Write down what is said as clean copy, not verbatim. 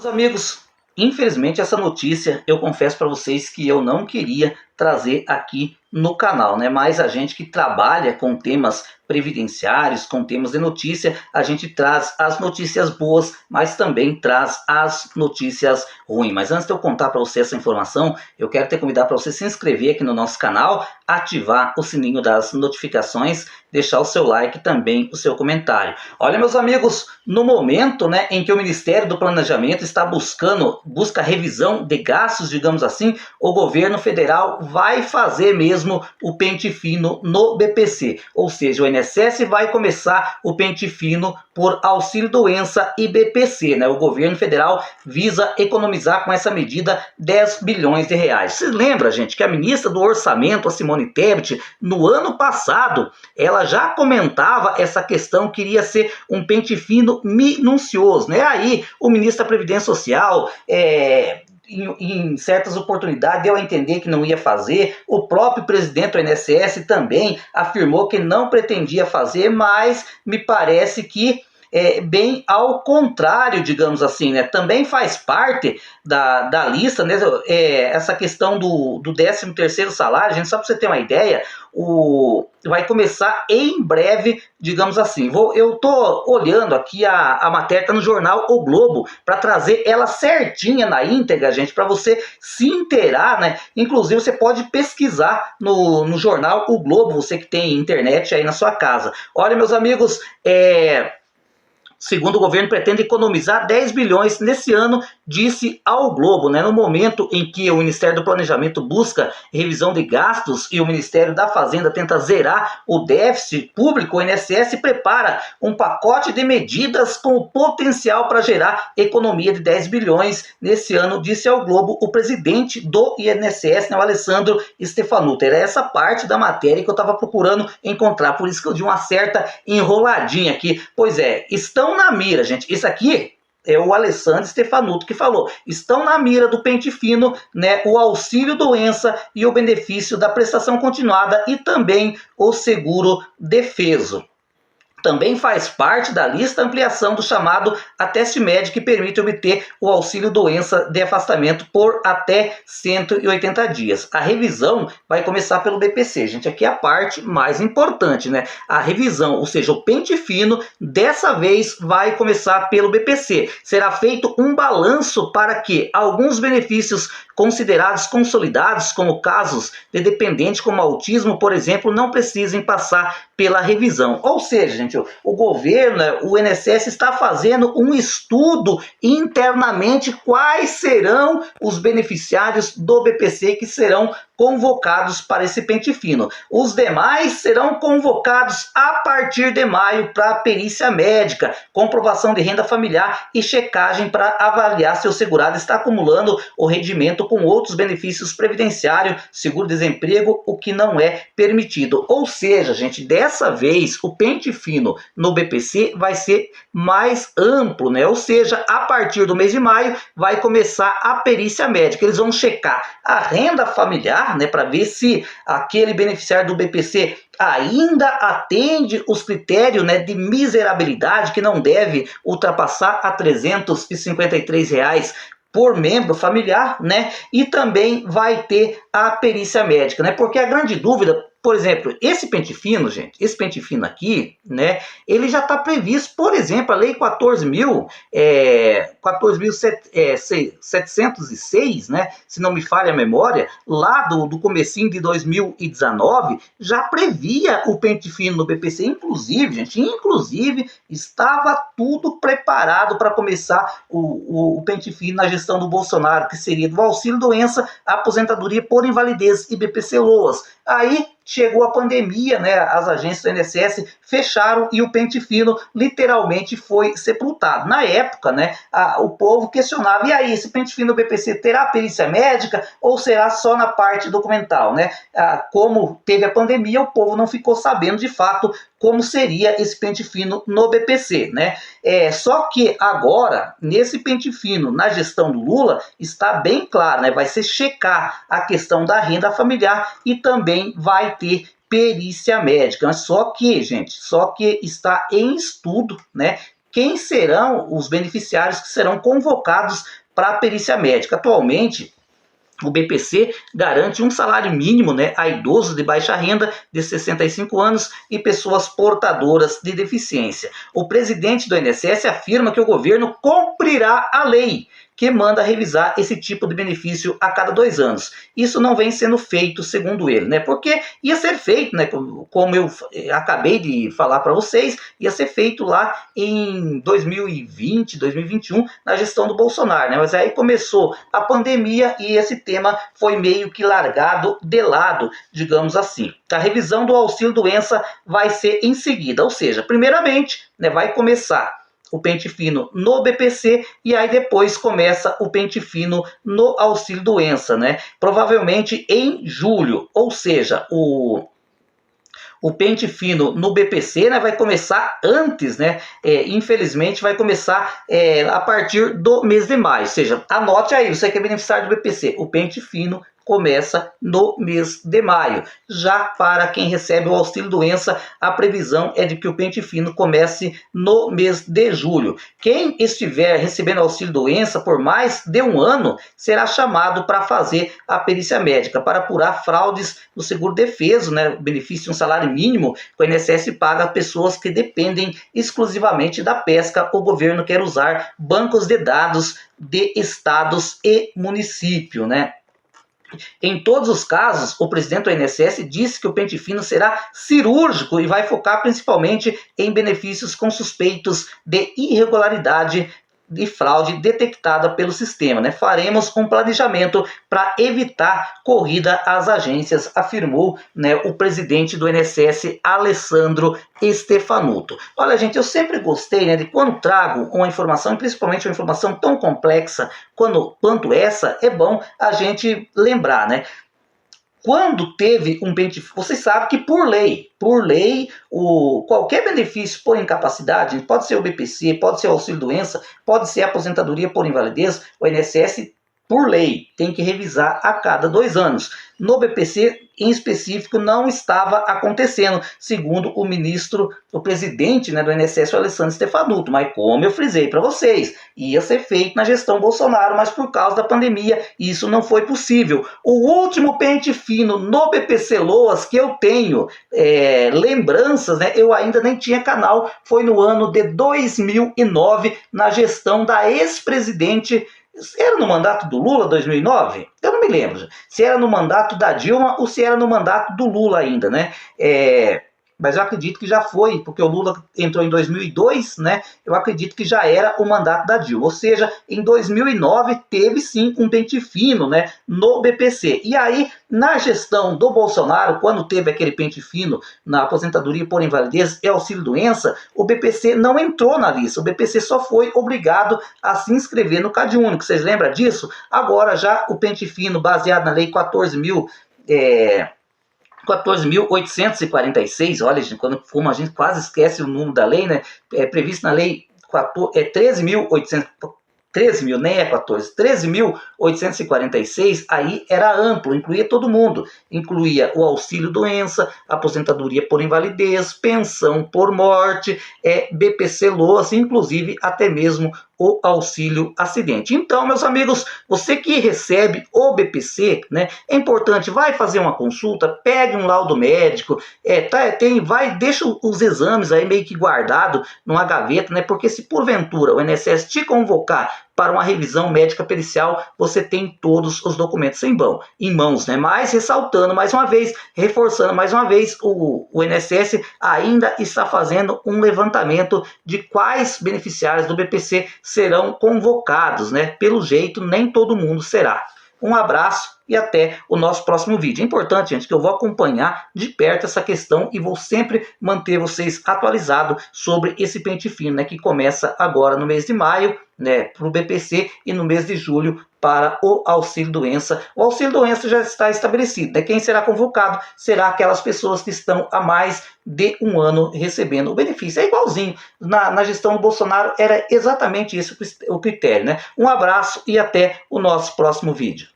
Meus amigos, infelizmente essa notícia eu confesso para vocês que eu não queria trazer aqui no canal, né? Mas a gente que trabalha com temas previdenciários, com temas de notícia, a gente traz as notícias boas, mas também traz as notícias ruins. Mas antes de eu contar para você essa informação, eu quero te convidar para você se inscrever aqui no nosso canal, ativar o sininho das notificações, deixar o seu like e também o seu comentário. Olha, meus amigos, no momento, né, em que o Ministério do Planejamento está busca revisão de gastos, digamos assim, o governo federal vai fazer mesmo o pente fino no BPC, ou seja, o INSS vai começar o pente fino por auxílio doença e BPC, né? O governo federal visa economizar com essa medida 10 bilhões de reais. Se lembra, gente, que a ministra do Orçamento, a Simone Tebet, no ano passado, ela já comentava essa questão, queria ser um pente fino minucioso, né? Aí o ministro da Previdência Social em certas oportunidades deu a entender que não ia fazer. O próprio presidente do INSS também afirmou que não pretendia fazer, mas me parece que bem ao contrário, digamos assim, né? Também faz parte da lista, né? Essa questão do 13º salário, gente, só para você ter uma ideia, vai começar em breve, digamos assim. Eu tô olhando aqui a matéria, tá no jornal O Globo, para trazer ela certinha na íntegra, gente, para você se inteirar, né? Inclusive você pode pesquisar no jornal O Globo, você que tem internet aí na sua casa. Olha, meus amigos, segundo o governo, pretende economizar 10 bilhões nesse ano, disse ao Globo, né? No momento em que o Ministério do Planejamento busca revisão de gastos e o Ministério da Fazenda tenta zerar o déficit público, o INSS prepara um pacote de medidas com o potencial para gerar economia de 10 bilhões nesse ano, disse ao Globo o presidente do INSS, né, o Alessandro Stefanuto. Era essa parte da matéria que eu estava procurando encontrar, por isso que eu dei uma certa enroladinha aqui. Pois é, estão na mira, gente. Isso aqui é o Alessandro Stefanuto que falou. Estão na mira do pente fino, né, o auxílio doença e o benefício da prestação continuada e também o seguro defeso. Também faz parte da lista a ampliação do chamado Ateste Médico, que permite obter o auxílio doença de afastamento por até 180 dias. A revisão vai começar pelo BPC, gente, aqui é a parte mais importante, né? A revisão, ou seja, o pente fino, dessa vez vai começar pelo BPC. Será feito um balanço para que alguns benefícios considerados consolidados, como casos de dependente como autismo, por exemplo, não precisem passar pela revisão. Ou seja, gente, o governo, o INSS está fazendo um estudo internamente quais serão os beneficiários do BPC que serão convocados para esse pente fino. Os demais serão convocados a partir de maio para a perícia médica, comprovação de renda familiar e checagem para avaliar se o segurado está acumulando o rendimento com outros benefícios previdenciários, seguro-desemprego, o que não é permitido. Ou seja, gente, dessa vez o pente fino no BPC vai ser mais amplo, né? Ou seja, a partir do mês de maio vai começar a perícia médica. Eles vão checar a renda familiar, né, para ver se aquele beneficiário do BPC ainda atende os critérios, né, de miserabilidade, que não deve ultrapassar a R$ 353 por membro familiar, né? E também vai ter a perícia médica, né? Porque a grande dúvida, por exemplo, esse pente fino, gente, esse pente fino aqui, né, ele já está previsto, por exemplo, a lei 14.706, né, se não me falha a memória, lá do comecinho de 2019, já previa o pente fino no BPC, inclusive, gente, estava tudo preparado para começar o pente fino na gestão do Bolsonaro, que seria do auxílio doença, aposentadoria por invalidez e BPC-LOAS. Aí chegou a pandemia, né? As agências do INSS fecharam e o pente fino literalmente foi sepultado. Na época, né, o povo questionava, e aí, esse pente fino do BPC terá perícia médica ou será só na parte documental, né? Como teve a pandemia, o povo não ficou sabendo de fato como seria esse pente fino no BPC, né? Só que agora, nesse pente fino, na gestão do Lula, está bem claro, né? Vai ser checar a questão da renda familiar e também vai ter perícia médica. Só que, gente, está em estudo, né, quem serão os beneficiários que serão convocados para a perícia médica. Atualmente, o BPC garante um salário mínimo, né, a idosos de baixa renda de 65 anos e pessoas portadoras de deficiência. O presidente do INSS afirma que o governo cumprirá a lei que manda revisar esse tipo de benefício a cada 2 anos. Isso não vem sendo feito, segundo ele, né? Porque ia ser feito, né? Como eu acabei de falar para vocês, ia ser feito lá em 2020, 2021, na gestão do Bolsonaro, né? Mas aí começou a pandemia e esse tema foi meio que largado de lado, digamos assim. A revisão do auxílio-doença vai ser em seguida, ou seja, primeiramente, né, vai começar o pente fino no BPC e aí depois começa o pente fino no auxílio-doença, né? Provavelmente em julho, ou seja, o pente fino no BPC, né, vai começar antes, né? Infelizmente vai começar a partir do mês de maio, ou seja, anote aí, você que é beneficiário do BPC, o pente fino começa no mês de maio. Já para quem recebe o auxílio-doença, a previsão é de que o pente fino comece no mês de julho. Quem estiver recebendo auxílio-doença por mais de 1 ano, será chamado para fazer a perícia médica, para apurar fraudes no seguro-defeso, né? O benefício de um salário mínimo que o INSS paga a pessoas que dependem exclusivamente da pesca. O governo quer usar bancos de dados de estados e município, né? Em todos os casos, o presidente do INSS disse que o pente fino será cirúrgico e vai focar principalmente em benefícios com suspeitos de irregularidade de fraude detectada pelo sistema, né? Faremos um planejamento para evitar corrida às agências, afirmou, né, o presidente do INSS, Alessandro Stefanuto. Olha, gente, eu sempre gostei, né, de quando trago uma informação, e principalmente uma informação tão complexa quanto essa, é bom a gente lembrar, né? Quando teve um pente fino, vocês sabem que por lei, qualquer benefício por incapacidade, pode ser o BPC, pode ser o auxílio-doença, pode ser a aposentadoria por invalidez, o INSS, por lei, tem que revisar a cada 2 anos. No BPC, em específico, não estava acontecendo, segundo o ministro, o presidente, né, do INSS, o Alessandro Stefanuto. Mas como eu frisei para vocês, ia ser feito na gestão Bolsonaro, mas por causa da pandemia, isso não foi possível. O último pente fino no BPC Loas que eu tenho lembranças, né, eu ainda nem tinha canal, foi no ano de 2009, na gestão da ex-presidente. Era no mandato do Lula, 2009? Eu não me lembro se era no mandato da Dilma ou se era no mandato do Lula ainda, né? Mas eu acredito que já foi, porque o Lula entrou em 2002, né? Eu acredito que já era o mandato da Dilma. Ou seja, em 2009 teve sim um pente fino, né, no BPC. E aí, na gestão do Bolsonaro, quando teve aquele pente fino na aposentadoria por invalidez e auxílio-doença, o BPC não entrou na lista. O BPC só foi obrigado a se inscrever no CadÚnico. Vocês lembram disso? Agora já o pente fino baseado na lei 14.846, olha, gente, como a gente quase esquece o número da lei, né? É previsto na lei 13.846, aí era amplo, incluía todo mundo, incluía o auxílio-doença, aposentadoria por invalidez, pensão por morte, BPC Loas, inclusive até mesmo o auxílio acidente. Então, meus amigos, você que recebe o BPC, né, é importante, vai fazer uma consulta, pegue um laudo médico, deixa os exames aí meio que guardado numa gaveta, né, porque se porventura o INSS te convocar para uma revisão médica pericial, você tem todos os documentos em mãos, né? Mas ressaltando mais uma vez, reforçando mais uma vez, o INSS ainda está fazendo um levantamento de quais beneficiários do BPC serão convocados, né? Pelo jeito, nem todo mundo será. Um abraço e até o nosso próximo vídeo. É importante, gente, que eu vou acompanhar de perto essa questão e vou sempre manter vocês atualizados sobre esse pente fino, né, que começa agora no mês de maio, né, para o BPC, e no mês de julho para o auxílio-doença. O auxílio-doença já está estabelecido, né? Quem será convocado será aquelas pessoas que estão há mais de 1 ano recebendo o benefício. É igualzinho. Na gestão do Bolsonaro era exatamente isso o critério, né? Um abraço e até o nosso próximo vídeo.